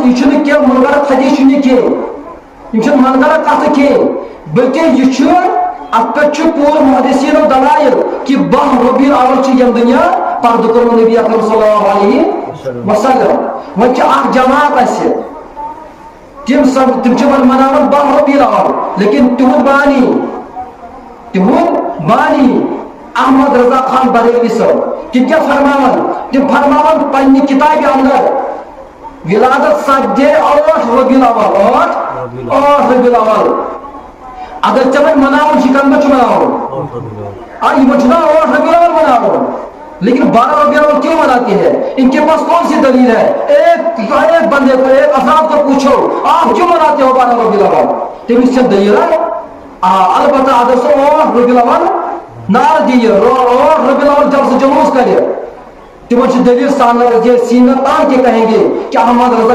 ये मनगढ़ हदीस ये मनगढ़ कथ बल्कि यह अत पे पूर मुहद्दिसीन दलाइल कि 12 रबीउल अव्वल यम दुनिया पर्द कोर नबी अकरम सल्लल्लाहु अलैहि वसल्लम वन जमात तिम मनावन 12 रबीउल अव्वल लेकिन तिहुद बानी अहमद रजा खान बरेलवी साहब क्या फरमावन तिम फरमावन पन्नी किताब अंदर विलादत सपदे 8 रबीउल अव्वल 8 रबीउल अव्वल अगर चलन मनावन शिकंद मनावन और ये मचना 8 रबीउल अव्वल मनावन लेकिन 12 रबीउल अव्वल क्यों मनाते हैं? इनके पास कौन सी दलील है? एक बंदे को एक अफराद को पूछो आप क्यों मनाते हो 12 रबीउल अव्वल? तो इससे दलील है अलबत्ता अगर 8 रबीउल अव्वल नार दिए 8 रबीउल अव्वल जब से जुलूस करे तो वो दलील सामने सीना तान के कहेंगे कि अहमद रजा